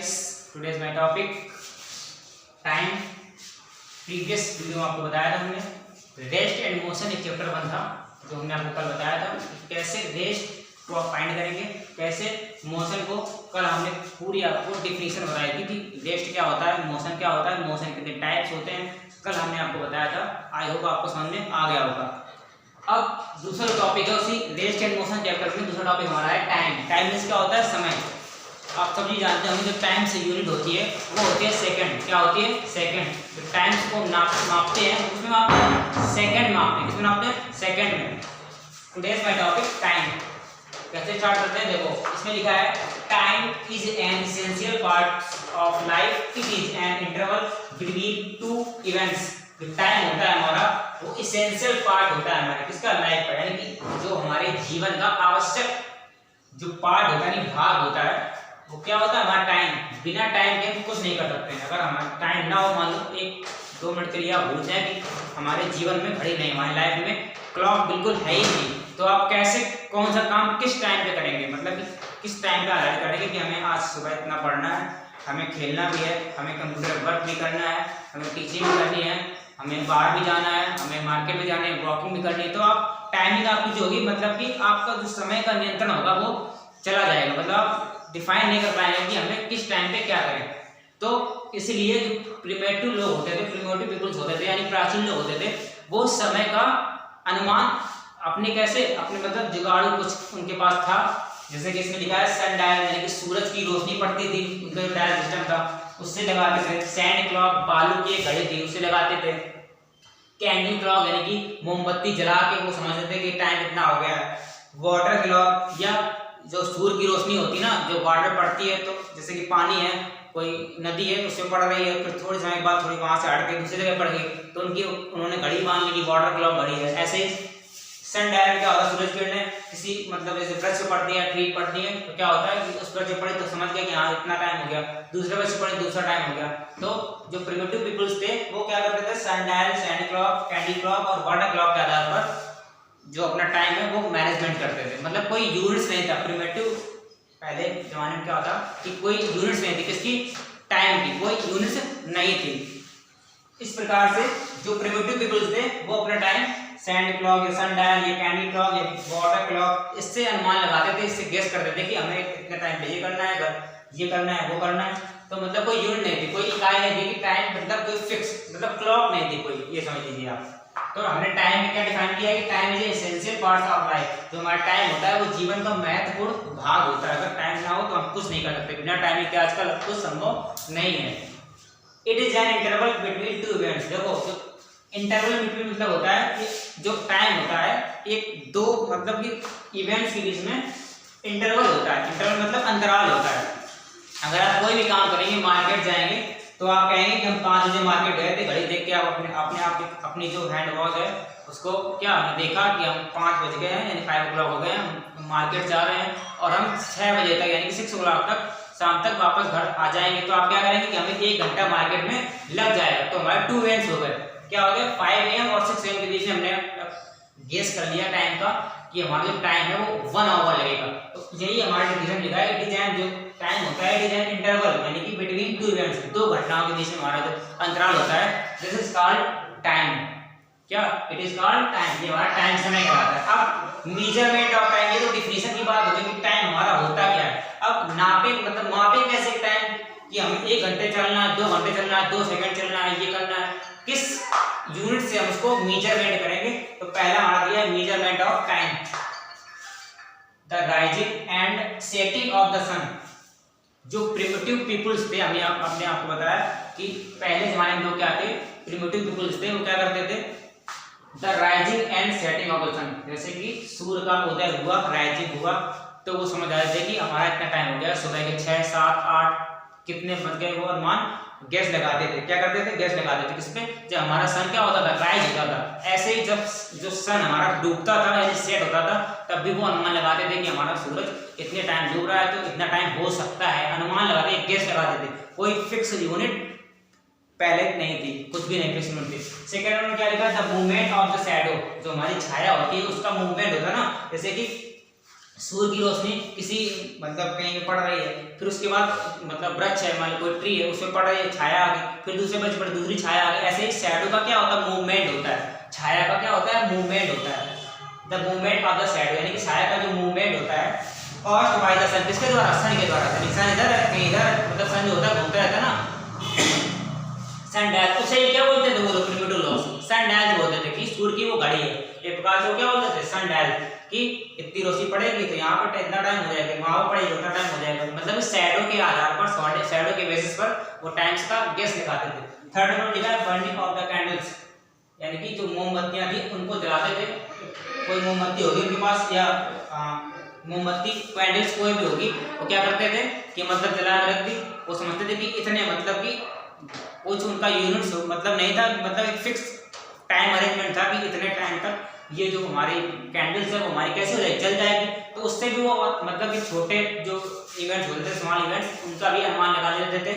Guys, today is my topic time. Previous video में आपको बताया था हमने रेस्ट एंड मोशन, एक चैप्टर 1 था जो हमने आपको कल बताया था कैसे रेस्ट को आप फाइंड करेंगे, कैसे मोशन को। कल हमने पूरी आपको डिफिनीशन बताई थी कि रेस्ट क्या होता है, मोशन क्या होता है, मोशन कितने टाइप्स होते हैं, कल हमने आपको बताया था। आई होप आपको समझ में आ गया होगा। अब दूसरा टॉपिक है उसी रेस्ट एंड मोशन चैप्टर में, दूसरा टॉपिक हमारा है टाइम। टाइम मींस क्या होता है, समय। आप सभी जानते होंगे जो टाइम से यूनिट होती है वो होती है सेकंड। क्या होती है, सेकंड। जो टाइम्स को मापते हैं उसमें मापते हैं सेकंड, मापते हैं किसमें, मापते हैं सेकंड में। Today is my topic time. कैसे स्टार्ट करते हैं, देखो इसमें लिखा है time is an essential part of life, it is an interval between two events. जो टाइम होता है हमारा वो एसेंशियल पार्ट होता है हमारे किसका, लाइफ का, यानी कि जो हमारे जीवन का आवश्यक जो पार्ट होता है, भाग होता है, वो क्या होता है हमारा टाइम। बिना टाइम के हम कुछ नहीं कर सकते हैं। अगर हमारा टाइम ना हो, मान लो 1-2 मिनट के लिए आप भूल जाए कि हमारे जीवन में घड़ी नहीं, हमारी लाइफ में क्लॉक बिल्कुल है ही नहीं, तो आप कैसे कौन सा काम किस टाइम पे करेंगे, मतलब कि किस टाइम पे हाईलाइट करेंगे कि हमें आज सुबह इतना पढ़ना है, हमें खेलना भी है, हमें कंप्यूटर वर्क भी करना है, हमें टीचिंग भी करनी है, हमें बाहर भी जाना है, हमें मार्केट में जाना है, वॉकिंग भी करनी है। तो आप टाइमिंग आपकी जो होगी, मतलब कि आपका जो समय का नियंत्रण होगा वो चला जाएगा, मतलब आप डिफाइन नहीं कर पाएंगे कि हमें किस टाइम पे क्या करें। तो इसलिए जो प्रिमिटिव लोग होते थे, प्रिमिटिव पीपल्स होते थे, यानी प्राचीन लोग होते थे, वो समय का अनुमान अपने कैसे, अपने मतलब जुगाड़ू कुछ उनके पास था। जैसे कि इसमें लिखा है सन डायल, यानी कि सूरज की रोशनी पड़ती थी, उनका जो डायल सिस्टम था उससे लगाते थे। सैंड क्लॉक, बालू की घड़ी थी, उससे लगाते थे। कैंडल क्लॉक, यानी कि मोमबत्ती जला के वो समझते थे कि टाइम इतना हो गया है। वाटर क्लॉक, या जो सूर्य की रोशनी होती है ना, जो वाटर पड़ती है, तो जैसे कि पानी है, कोई नदी है उसमें पड़ रही है, फिर थोड़े समय बाद थोड़ी वहां से हट के दूसरी जगह पड़ गई, तो उन्होंने घड़ी मान ली कि वाटर क्लॉक घड़ी है। ऐसे ही सन डायल क्या होता है, सूरज किरणें किसी मतलब जैसे वृक्ष पे पड़ती है, ट्री पड़ती है, तो क्या होता है कि उस पर जब पड़े तो समझ गया कि हाँ इतना टाइम हो गया, दूसरे वृक्ष पड़े दूसरा टाइम हो गया। तो जो प्रिमिटिव पीपल्स थे वो क्या करते थे, sun dial, sand clock, candle clock और वाटर क्लॉक के आधार पर जो अपना टाइम है वो मैनेजमेंट करते थे। मतलब कोई यूनिट्स नहीं था प्रिमिटिव, पहले जमाने में क्या होता कि कोई यूनिट्स नहीं थी किसकी, टाइम की कोई यूनिट्स नहीं थी। इस प्रकार से जो प्रिमिटिव पीपल्स थे वो अपना टाइम सैंड क्लॉक या सन डायल या कैंडल क्लॉक या वाटर क्लॉक, इससे अनुमान लगाते थे, इससे गेस करते थे कि हमें इतने टाइम पे ये करना है, ये करना है, वो करना है। तो मतलब कोई यूनिट नहीं थी, कोई इकाई नहीं थी कि टाइम मतलब कोई फिक्स, मतलब क्लॉक नहीं थी कोई, ये समझ लीजिए आप। तो हमने टाइम में क्या डिफाइन किया कि time is essential part of life. जो हमारा टाइम होता है वो जीवन का महत्वपूर्ण भाग होता है। अगर टाइम ना हो तो हम कुछ नहीं कर सकते, बिना टाइम के आजकल कुछ संभव नहीं है। It is an interval between two events. देखो जो इंटरवल बिटवीन मतलब होता है कि जो टाइम होता है एक दो मतलब कि इवेंट्स के बीच में इंटरवल होता है। इंटरवल मतलब अंतराल होता है। अगर आप कोई भी काम करेंगे, मार्केट जाएंगे, तो आप कहेंगे कि हम 5 बजे मार्केट गए थे, घड़ी देख के आप अपनी जो हैंड वॉच है उसको क्या हमने देखा कि हम 5 बज गए हैं, यानी 5 o'clock हो गए, हम मार्केट जा रहे हैं और हम 6 बजे तक यानी कि 6 o'clock तक शाम तक वापस घर आ जाएंगे। तो आप क्या करेंगे कि हमें 1 घंटा मार्केट में लग जाएगा। तो हमारे 2 इवेंट्स हो गए, क्या हो गया, 5 AM और 6 AM के बीच में हमने गेस कर लिया टाइम का कि हमारा जो टाइम है वो 1 आवर लगेगा। तो यही हमारा डिफिनेशन लिखा है, डिजाइन जो टाइम होता है डिजाइन इंटरवल, यानी कि बिटवीन 2 इवेंट्स, 2 घटनाओं के बीच में हमारा जो अंतराल होता है, दिस इज कॉल्ड टाइम। क्या, इट इज कॉल्ड टाइम, ये हमारा टाइम समय कहलाता है। अब मेजरमेंट ऑफ टाइम, ये तो डिफिनेशन की बात होती है कि टाइम हमारा होता क्या है। अब नापे मतलब मापे कैसे टाइम, कि हमें 1 घंटे चलना है, 2 घंटे चलना है, 2 सेकंड चलना है, ये करना है, किस यूनिट से हम उसको मेजरमेंट करेंगे। तो पहला हमारा दिया है measurement of time, the rising and setting of the sun. जो प्रिमिटिव पीपल्स थे, हमने आपको बताया कि पहले जमाने में लोग क्या थे, प्रिमिटिव पीपल्स थे, वो क्या करते थे, the rising and setting of the sun. जैसे कि सूर्य का उदय हुआ, राइजिंग हुआ, तो वो समझ आते थे कि हमारा इतना टाइम हो गया, सुबह के 6, 7, 8 कितने बज गए, वो अनुमान गैस लगाते थे। क्या करते थे, गैस लगाते थे। किसपे, जब हमारा सन क्या होता था, राइज होता था। ऐसे ही जब जो सन हमारा डूबता था यानी सेट होता था, तब भी वो अनुमान लगाते थे कि हमारा सूरज इतने टाइम डूब रहा है, तो इतना टाइम हो सकता है, अनुमान लगाते, गैस लगाते थे। कोई फिक्स यूनिट पहले नहीं थी, कुछ भी नहीं फिक्स यूनिट थी। सेकंड में क्या लिखा है, the movement of the shadow, जो हमारी छाया होती है उसका मूवमेंट होता है ना। जैसे कि सूर्य की रोशनी किसी मतलब कहीं पे पड़ रही है, फिर उसके बाद मतलब वृक्ष है, मान लो कोई ट्री है, उसमें पड़ रही है, छाया आ गई, फिर दूसरे वृक्ष पर दूसरी छाया आ गई। ऐसे ही शैडो का क्या होता है, मूवमेंट होता है। छाया का क्या होता है, मूवमेंट होता है। The movement of the shadow, यानी कि छाया का जो मूवमेंट होता है कॉज्ड बाय द सन, किसके द्वारा, सन के द्वारा। सन इधर है कहीं इधर, मतलब सन जो होता है घूमता रहता है ना। सनडायल, उसे क्या बोलते थे वो लोग, प्रिमिटिव लॉस सनडायल बोलते थे कि सूर्य की वो घड़ी है, एक प्रकार से वो क्या बोलते थे, सनडायल, कि इतनी रोशनी पड़ेगी तो यहाँ पर इतना टाइम हो जाएगा, वहाँ पर पड़ेगी उतना टाइम हो जाएगा। मतलब शैडो के आधार पर, शैडो के बेसिस पर वो टाइम्स का गेस दिखाते थे। थर्ड नंबर लिखा है बर्निंग ऑफ द कैंडल्स, यानी कि जो मोमबत्तियां थी उनको जलाते थे। कोई मोमबत्ती होगी उनके पास, या मोमबत्ती कैंडल्स कोई भी होगी, वो क्या करते थे कि मतलब जला के रख दी। वो समझते थे कि इतने मतलब कि कुछ उनका यूनिट्स मतलब नहीं था, मतलब एक फिक्स टाइम अरेंजमेंट था कि इतने टाइम तक ये जो हमारी कैंडल्स है वो हमारी कैसे हो जाएगी, जल जाएगी। तो उससे भी वो मतलब कि छोटे जो इवेंट्स होते थे, स्मॉल इवेंट्स, उनका भी अनुमान लगा लेते थे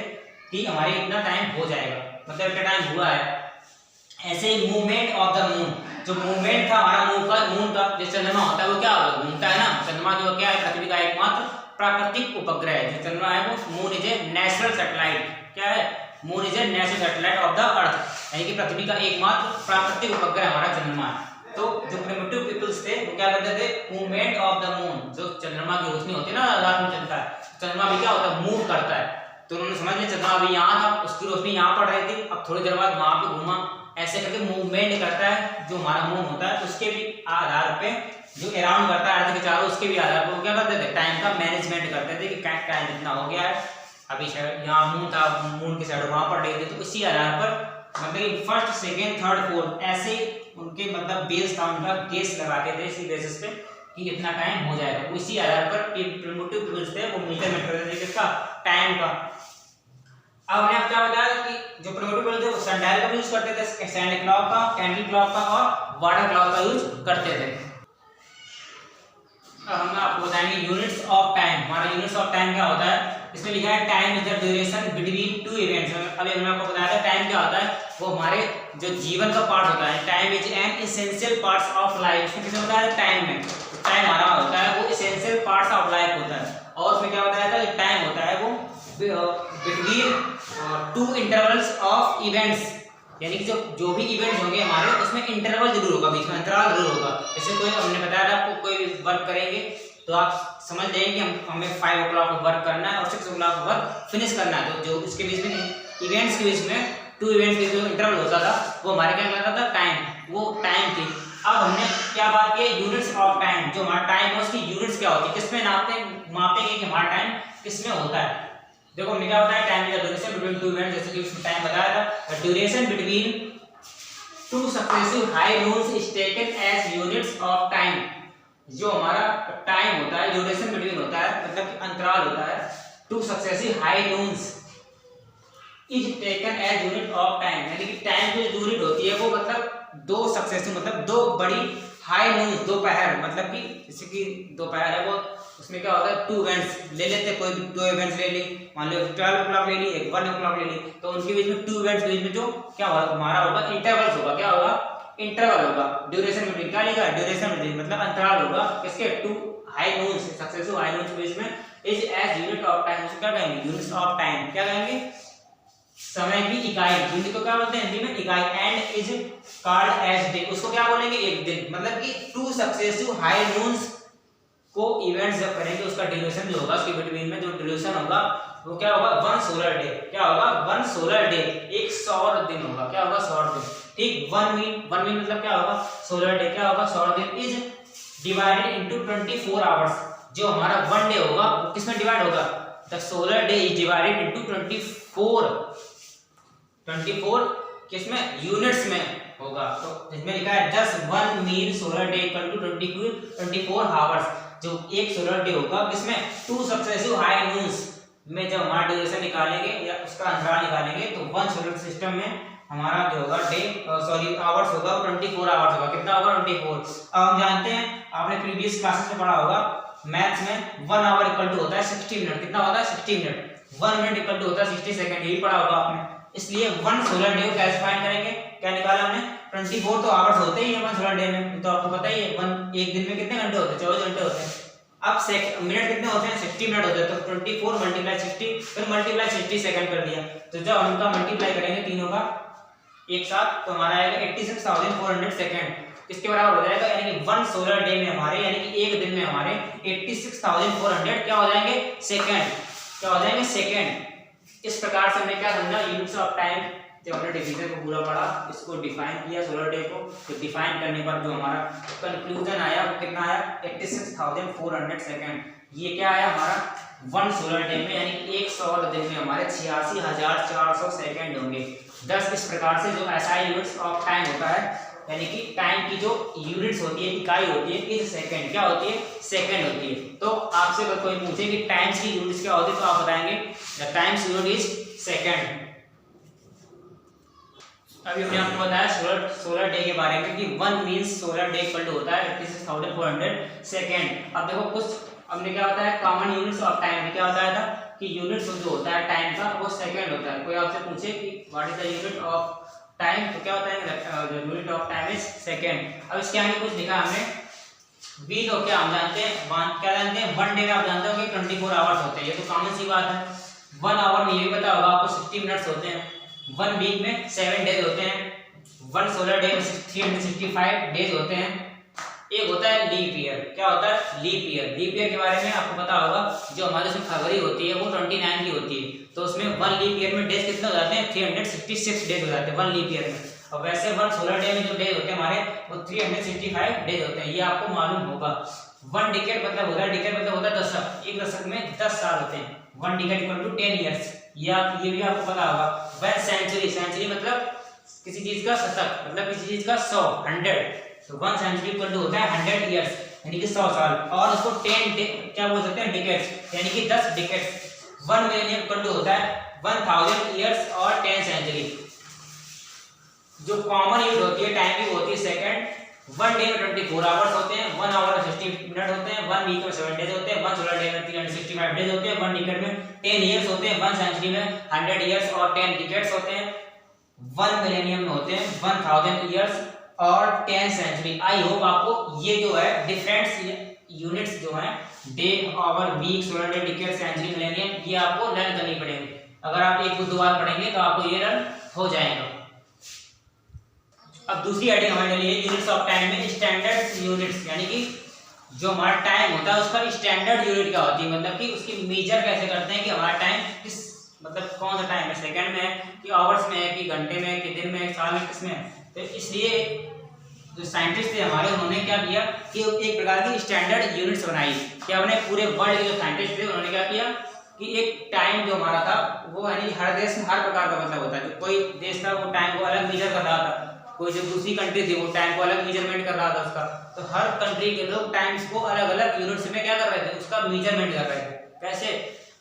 कि हमारे इतना टाइम हो जाएगा, मतलब इतना टाइम हुआ है। ऐसे ही मूवमेंट ऑफ द मून, जो मूवमेंट था हमारा मून का, जो चंद्रमा होता है वो क्या होगा, घूमता है ना। चंद्रमा जो क्या है, पृथ्वी का एकमात्र प्राकृतिक उपग्रह है। जो चंद्रमा है वो moon is a natural satellite, क्या है, moon is a natural satellite of the earth, यानी कि पृथ्वी का एकमात्र प्राकृतिक उपग्रह हमारा चंद्रमा है। तो जो प्रिमिटिव पीपल्स थे वो क्या करते थे, मूवमेंट ऑफ द मून, जो चंद्रमा की रोशनी होती है ना रात में चलता है, चंद्रमा भी क्या होता है, मूव करता है। तो उन्होंने समझ लिया चंद्रमा अभी यहाँ था, उसकी रोशनी यहाँ पड़ रही थी, अब थोड़ी देर बाद वहां पे घूमा, ऐसे करके मूवमेंट करता है। जो हमारा मून होता है उसके भी आधार पे, जो अराउंड करता है अर्थ के चारों, उसके भी आधार पर क्या करते थे, टाइम का मैनेजमेंट करते थे कि टाइम कितना हो गया है। अभी यहाँ मून था, मून की साइड वहां पड़ रही थी, तो इसी आधार पर मतलब फर्स्ट सेकेंड थर्ड फोर्थ ऐसे उनके मतलब बेस था, उनका गेस लगाते थे इसी बेसिस पे कि इतना टाइम हो जाएगा। उसी आधार पर प्रिमिटिव पीपल्स थे वो मेजरमेंट करते थे किसका, टाइम का। अब हमने आप क्या बताया कि जो प्रिमिटिव पीपल थे वो सनडायल का यूज करते थे, सैंड क्लॉक का, कैंडल क्लॉक का और वाटर क्लॉक का यूज करते थे। अब हम आपको बताएंगे यूनिट्स ऑफ टाइम। हमारा यूनिट्स ऑफ टाइम क्या होता है, इसमें लिखा है time is the duration between two events. अभी हमने आपको बताया था टाइम क्या होता है, वो हमारे जो जीवन का पार्ट होता है। Time is an essential parts of life, इसमें किसने बताया टाइम में, टाइम हमारा होता है वो एसेंशियल पार्ट्स ऑफ लाइफ होता है। और उसमें क्या बताया था, टाइम होता है वो between two intervals of events, यानी कि जो भी इवेंट्स होंगे हमारे उसमें इंटरवल जरूर होगा, बीच में अंतराल जरूर होगा। जैसे कोई हमने बताया था आपको कोई वर्क करेंगे तो आप समझ जाएंगे कि हमें 5 o'clock वर्क करना है और 6 o'clock वर्क फिनिश करना है। तो जो इसके बीच में इवेंट्स के बीच में, टू इवेंट्स के जो इंटरवल होता था वो हमारे क्या कहलाता था, टाइम, वो टाइम थी। अब हमने क्या बात की, यूनिट्स ऑफ टाइम। जो हमारा टाइम है उसकी यूनिट्स क्या होती है, किसमें मापेंगे कि हमारा टाइम किसमें होता है। देखो हमने क्या बताया, time is the duration between two events, जैसे कि उसमें टाइम बताया था, duration between two successive high noons is taken as units of time. जो हमारा टाइम होता है, ड्यूरेशन बिटवीन होता है, मतलब अंतराल होता है, two successive high noons is taken as unit of time, यानी कि टाइम जो यूनिट होती है वो मतलब दो सक्सेसिव, मतलब दो बड़ी हाई नून्स, दोपहर, मतलब कि जैसे कि दोपहर है वो, उसमें क्या होता है, टू इवेंट्स ले लेते, कोई दो इवेंट्स ले ली, मान लो 12 o'clock ले ली, एक 1 o'clock ले ली, तो उनके बीच में टू इवेंट्स के बीच में जो क्या होगा हमारा होगा, इंटरवल्स होगा, क्या होगा, इंटरवल होगा। ड्यूरेशन बिटवीन क्या लिखा है, ड्यूरेशन बिटवीन मतलब अंतराल होगा किसके, two high noons, successive high noons के बीच में, is as unit of time, उसको क्या कहेंगे, यूनिट्स ऑफ टाइम, क्या कहेंगे, समय की इकाई। यूनिट को क्या बोलते हैं हिंदी में, इकाई। And is called as day, उसको क्या बोलेंगे, एक दिन। मतलब कि टू सक्सेसिव हाई नून्स को इवेंट्स जब करेंगे उसका ड्यूरेशन जो होगा, उसके बिटवीन में जो ड्यूरेशन होगा वो क्या होगा, 1 सोलर डे, क्या होगा, 1 सोलर डे, एक सौर दिन होगा, क्या होगा, सौर दिन, ठीक। 1 मीन मतलब क्या होगा, सोलर डे, क्या होगा, सौर दिन। इज डिवाइडेड इनटू 24 आवर्स, जो हमारा 1 डे होगा वो किसमें डिवाइड होगा, the solar day is divided into 24 किसमें, यूनिट्स में होगा। तो इसमें लिखा है 10 1 mean solar day equal to 24 hours, जो एक सोलर डे होगा किसमें, टू सक्सेसिव हाई नून्स में जब हमारा ड्यूरेशन निकालेंगे या उसका अंतराल निकालेंगे तो 1 सोलर सिस्टम में हमारा जो होगा आवर्स होगा 24 आवर्स होगा, कितना होगा, 24। अब हम जानते हैं, आपने प्रीवियस क्लासेस में पढ़ा होगा मैथ्स में, 1 आवर इक्वल टू होता है 60 मिनट, कितना होता है, 60 मिनट। 1 मिनट इक्वल टू होता है 60 सेकंड, यही पढ़ा होगा आपने। इसलिए 1 सोलर डे को कैसे फाइंड करेंगे, क्या निकाला हमने, 24 तो आवर्स होते ही है 1 सोलर डे में, तो आपको पता ही है एक दिन में कितने घंटे होते हैं, 24 घंटे होते हैं। अब मिनट कितने होते हैं, 60 मिनट होते हैं, तो 24 मल्टीप्लाई 60 फिर मल्टीप्लाई 60 सेकंड कर दिया। तो जब हम उनका मल्टीप्लाई करेंगे तीनों का एक साथ, तो हमारा आएगा 86,400 सेकंड, इसके बराबर हो जाएगा। यानी कि 1 सोलर डे में हमारे, यानी कि एक दिन में हमारे 86,400 क्या हो जाएंगे, सेकंड, क्या हो जाएंगे, सेकंड। इस प्रकार से हमने क्या समझा, यूनिट्स ऑफ टाइम, जब हमने डिवीजन को पूरा पढ़ा, इसको डिफाइन किया सोलर डे को, तो डिफाइन करने पर जो हमारा कंक्लूजन आया वो कितना आया, 86,400 सेकंड। ये क्या आया हमारा 1 सोलर डे में, यानी कि एक सौर दिन में हमारे 86,400 सेकंड होंगे। 10 इस प्रकार से जो एसआई यूनिट्स ऑफ टाइम होता है, यानी कि टाइम की जो यूनिट्स होती है, इकाई होती है, इस सेकंड क्या होती है, सेकंड होती है। तो आपसे अगर कोई पूछे कि टाइम्स की यूनिट्स क्या होती है, तो आप बताएंगे the times unit is second. अभी हमने आपको बताया सोलर डे के बारे में कि 1 means solar day equal to होता है 86,400 सेकंड। अब देखो कुछ हमने क्या होता है, कॉमन यूनिट्स ऑफ टाइम में क्या बताया था कि यूनिट्स जो होता है टाइम का वो सेकंड होता है। कोई आपसे पूछे कि what is the unit of time, तो क्या होता है, unit of time is second. अब इसके आगे कुछ लिखा हमने, वीक हो क्या हम जानते हैं, क्या जानते हैं, 1 डे में आप जानते हो कि 24 आवर्स होते हैं, ये तो कॉमन सी बात है। 1 आवर में ये भी पता होगा आपको 60 मिनट्स होते हैं। 1 वीक में 7 डेज होते हैं। 1 सोलर डे में 365 डेज होते हैं। एक होता है लीप ईयर, क्या होता है, लीप ईयर। लीप ईयर के बारे में आपको पता होगा, जो हमारे उसमें फरवरी होती है वो 29 की होती है, तो उसमें 1 लीप ईयर में डेज कितने हो जाते हैं, 366 डेज हो जाते हैं 1 लीप ईयर में। और वैसे 1 सोलर डे में जो डेज होते हैं हमारे वो 365 डेज होते हैं, ये आपको मालूम होगा। 1 डिकेड मतलब होता है, डिकेड मतलब होता है दशक, एक दशक में 10 साल होते हैं। 1 डिकेड इक्वल टू 10 इयर्स, ये भी आपको पता होगा। 1 सेंचुरी, सेंचुरी मतलब किसी चीज का शतक, मतलब किसी चीज का 100, 100, तो 1 सेंचुरी इक्वल टू होता है 100 इयर्स, यानी कि 100 साल। और उसको 10 क्या बोल सकते हैं, डिकेड्स, यानी कि 10 डिकेड्स। 1 मिलियन इक्वल टू होता है 1000 इयर्स और 10 सेंचुरी। जो कॉमन यूनिट होती है टाइम की होती है सेकंड। 1 डे में 24 आवर्स होते हैं, 1 आवर में 60 मिनट होते हैं, 1 वीक में 7 डेज होते हैं, 1 सोलर डे में 365 डेज होते हैं, 1 डिकेड में 10 इयर्स होते हैं, 1 सेंचुरी में 100 इयर्स और 10 डिकेड्स होते हैं, 1 मिलेनियम में होते हैं 1000 इयर्स और 10 सेंचुरी। आई होप आपको ये जो है डिफरेंट यूनिट्स जो हैं, day, hour, week, solar day, decade, century, millennium, ये आपको लर्न करनी पड़ेंगे। अगर आप एक दो बार पढ़ेंगे तो आपको ये लर्न हो जाएगा। अब दूसरी हेडिंग हमारे लिए यूनिट्स ऑफ टाइम में स्टैंडर्ड यूनिट्स, यानी कि जो हमारा टाइम होता है उसका स्टैंडर्ड यूनिट क्या होती है, मतलब कि उसकी मेजर कैसे करते हैं कि हमारा टाइम किस, मतलब कौन सा टाइम है, सेकंड में है कि आवर्स में है कि घंटे में है कि दिन में है, साल में, किसमें है। तो इसलिए जो साइंटिस्ट थे हमारे, उन्होंने क्या किया कि एक प्रकार की स्टैंडर्ड यूनिट्स बनाई। क्या अपने पूरे वर्ल्ड के जो साइंटिस्ट थे उन्होंने क्या किया कि एक टाइम जो हमारा था वो, यानी हर देश में हर प्रकार का मतलब होता है। कोई देश था वो टाइम को अलग मेजर कर रहा था, कोई जो दूसरी कंट्री थी वो टाइम को अलग मेजरमेंट कर रहा था उसका। तो हर कंट्री के लोग टाइम्स को अलग अलग यूनिट्स में क्या कर रहे थे, उसका मेजरमेंट कर रहे थे। कैसे,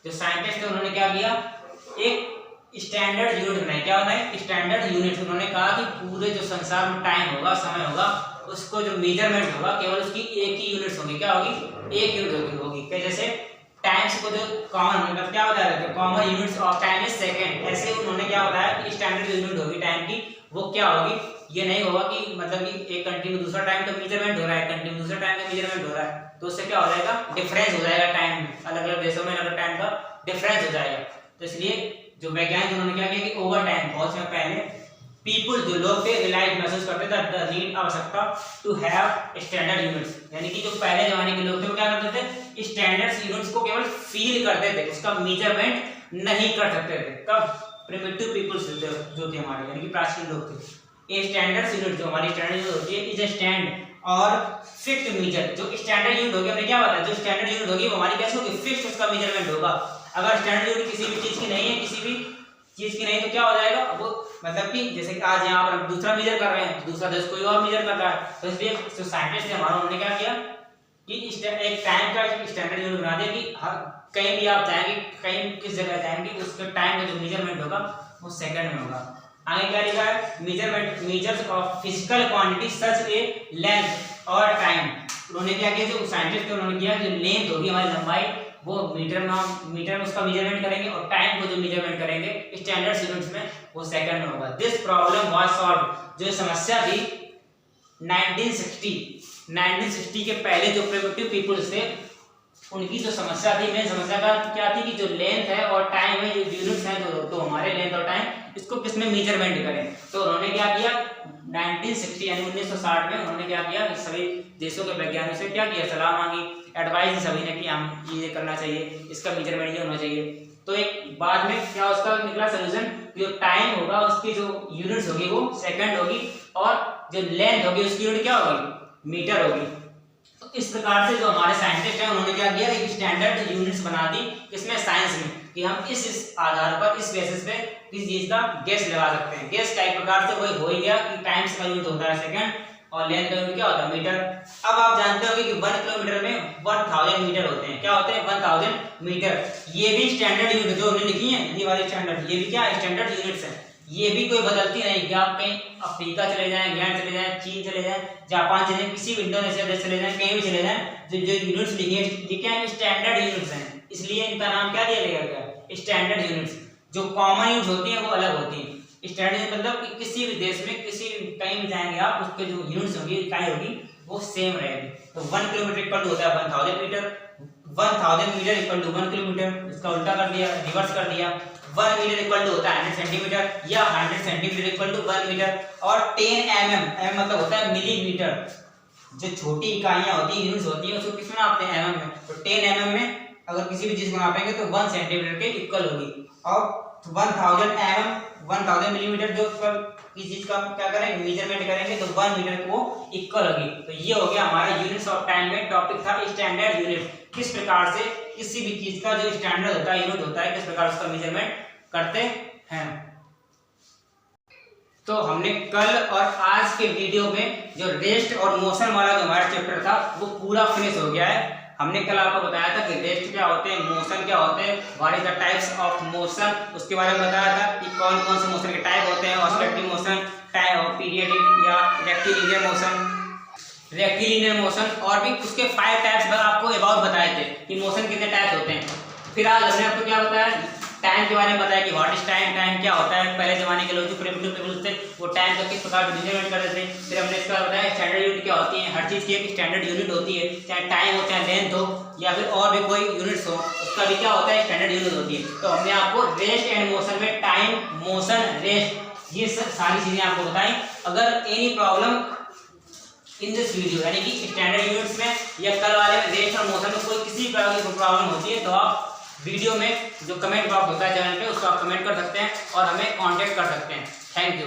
जो साइंटिस्ट थे उन्होंने क्या किया, एक स्टैंडर्ड यूनिट बनाई। क्या बनाई, स्टैंडर्ड यूनिट। उन्होंने कहा कि पूरे जो संसार में टाइम होगा, समय होगा, उसको जो मेजरमेंट होगा केवल उसकी एक ही यूनिट्स होगी। क्या होगी, एक यूनिट होगी। क्या, जैसे टाइम्स को जो कॉमन, मतलब क्या बता रहे थे, common units of time is second. ऐसे उन्होंने क्या बताया कि स्टैंडर्ड यूनिट होगी टाइम की, वो क्या होगी, ये नहीं होगा कि मतलब कि एक कंट्री में दूसरा टाइम का मेजरमेंट हो रहा है, कंट्री में दूसरा टाइम का मेजरमेंट हो रहा है, तो उससे क्या हो जाएगा, डिफरेंस हो जाएगा टाइम, अलग अलग देशों में अलग टाइम का डिफरेंस हो जाएगा। तो इसलिए जो वैज्ञानिक उन्होंने क्या किया कि ओवर टाइम, बहुत समय पहले पीपल जो लोग थे रियलाइज महसूस करते थे द नीड, आवश्यकता टू हैव स्टैंडर्ड यूनिट्स, यानी कि जो पहले जमाने के लोग थे वो क्या करते थे, स्टैंडर्ड यूनिट्स को केवल फील करते थे, उसका मेजरमेंट नहीं कर सकते थे। कब, प्रिमिटिव पीपल्स जो थे हमारे, यानी कि प्राचीन लोग थे। ए स्टैंडर्ड यूनिट, जो हमारी स्टैंडर्ड यूनिट होती है, इज अ स्टैंड और फिक्स्ड मेजर। जो स्टैंडर्ड यूनिट होगी, हमने क्या बताया, जो स्टैंडर्ड यूनिट होगी वो हमारी कैसे होगी, फिक्स्ड, उसका मेजरमेंट होगा। अगर स्टैंडर्ड यूनिट किसी भी चीज की नहीं है, किसी भी चीज की नहीं, तो क्या हो जाएगा वो, मतलब कि जैसे कि आज यहाँ पर दूसरा मेजर कर रहे हैं, दूसरा देश कोई और मेजर कर रहा है। तो इसलिए जो साइंटिस्ट है हमारा, उन्होंने क्या किया कि एक टाइम का स्टैंडर्ड यूनिट बना दिया कि हर कहीं भी आप जाएंगे, कहीं किस जगह जाएंगे, उसके टाइम का जो मेजरमेंट होगा वो सेकंड में होगा। आगे क्या लिखा है, measurement, measures of physical quantity such A length और टाइम। उन्होंने क्या किया, जो साइंटिस्ट थे उन्होंने किया कि लेंथ होगी हमारी लंबाई, वो मीटर में उसका मेजरमेंट करेंगे, और टाइम को जो मेजरमेंट करेंगे स्टैंडर्ड यूनिट्स में, वो सेकंड में होगा। दिस प्रॉब्लम वाज सॉल्व्ड, जो समस्या थी 1960 के पहले जो प्रिमिटिव पीपल्स थे उनकी जो समस्या थी, मेन समस्या का क्या थी कि जो लेंथ है और टाइम है, जो यूनिट्स हैं तो हमारे लेंथ और टाइम, इसको किसमें मेजरमेंट करें। तो उन्होंने क्या किया 1960 यानी 1960 में उन्होंने क्या किया, सभी देशों के वैज्ञानिकों से क्या किया, सलाह मांगी, एडवाइस सभी ने कि हम ये करना चाहिए, इसका मेजरमेंट ये होना चाहिए। तो एक बाद में क्या उसका निकला सोल्यूशन, जो टाइम होगा उसकी जो यूनिट्स होगी वो सेकंड होगी, और जो लेंथ होगी उसकी यूनिट क्या होगी, मीटर होगी। तो इस प्रकार से जो हमारे साइंटिस्ट हैं उन्होंने क्या किया, एक स्टैंडर्ड यूनिट्स बना दी इसमें साइंस में, कि हम इस आधार पर, इस बेसिस पे किसी चीज का गेस लगा सकते हैं। गेस का एक प्रकार से वही हो ही गया कि टाइम्स का यूनिट होता है सेकंड, और लेंथ का यूनिट क्या होता है, मीटर। अब आप जानते होंगे कि 1 किलोमीटर में 1000 मीटर होते हैं। क्या होते हैं, 1000 मीटर। ये भी स्टैंडर्ड यूनिट जो हमने लिखी है, ये वाली स्टैंडर्ड, ये भी क्या स्टैंडर्ड यूनिट्स है। ये भी कोई बदलती नहीं कि आप कहीं अफ्रीका चले जाएं, इंग्लैंड चले जाएं, चीन चले जाएं, जापान चले जाएं, किसी भी इंडोनेशिया देश चले जाएं, कहीं भी चले जाएं, जो यूनिट्स लिखी है ये क्या है, स्टैंडर्ड यूनिट्स हैं। इसलिए इनका नाम क्या दिया गया, स्टैंडर्ड यूनिट्स। जो कॉमन यूनिट्स होती हैं वो अलग होती हैं। स्टैंडर्ड मतलब कि किसी भी देश में, किसी कहीं भी जाएंगे आप, उसके जो यूनिट्स होगी, इकाई होगी, वो सेम रहेगी। तो 1 किलोमीटर इक्वल टू होता है 1000 metre, 1000 metre equal to 1 kilometre. इसका उल्टा कर दिया, रिवर्स कर दिया। 1 मीटर इक्वल टू होता है 100 सेंटीमीटर, या 100 सेंटीमीटर इक्वल टू 1 मीटर। और 10 mm मतलब होता है मिलीमीटर। जो छोटी इकाइयां होती हैं, यूनिट्स होती हैं, उसको किसमें नापते हैं, mm में। तो 10 mm में अगर किसी भी चीज को नापेंगे तो 1 सेंटीमीटर के इक्वल होगी। और 1000 mm 1000 मिलीमीटर जो किसी चीज का क्या करेंगे, मेजरमेंट करेंगे तो 1 मीटर को इक्वल होगी। तो ये हो गया हमारा यूनिट्स ऑफ टाइम में टॉपिक था स्टैंडर्ड यूनिट। किस प्रकार से किसी भी चीज का जो स्टैंडर्ड होता है, यूनिट होता है, किस प्रकार उसका मेजरमेंट करते हैं। तो हमने कल और आज के वीडियो में जो रेस्ट और मोशन वाला जो हमारा चैप्टर था वो पूरा फिनिश हो गया है। हमने कल आपको बताया था कि रेस्ट क्या होते हैं, मोशन क्या होते हैं, what is the types of motion, उसके बारे में बताया था कि कौन कौन से मोशन के टाइप होते हैं, oscillatory motion, time of periodic या रेक्टिलिनियर मोशन, रेक्टिलिनियर मोशन, और भी उसके 5 टाइप्स आपको अबाउट बताए थे कि मोशन कितने टाइप्स होते हैं। फिर आज हमने आपको क्या बताया, टाइम के बारे में बताया कि व्हाट इज टाइम, टाइम क्या होता है। पहले जमाने के लोग जो प्रिमिटिव पीपल थे वो टाइम का किस प्रकार से मेजरमेंट करते थे। फिर हमने इसका बताया स्टैंडर्ड यूनिट क्या होती है। हर चीज की एक स्टैंडर्ड यूनिट होती है, चाहे टाइम हो, चाहे लेंथ हो, या फिर और भी कोई यूनिट्स हो, उसका भी क्या होता है, स्टैंडर्ड यूनिट होती है। तो हमने आपको रेस्ट एंड मोशन में टाइम, मोशन, रेस्ट, ये सारी चीजें आपको बताई। अगर any problem in this video यानी कि स्टैंडर्ड यूनिट्स में या कल वाले में रेस्ट और मोशन में कोई किसी प्रकार की प्रॉब्लम होती है तो आप वीडियो में जो कमेंट बॉक्स होता है चैनल पे, उसको आप कमेंट कर सकते हैं और हमें कांटेक्ट कर सकते हैं। Thank you.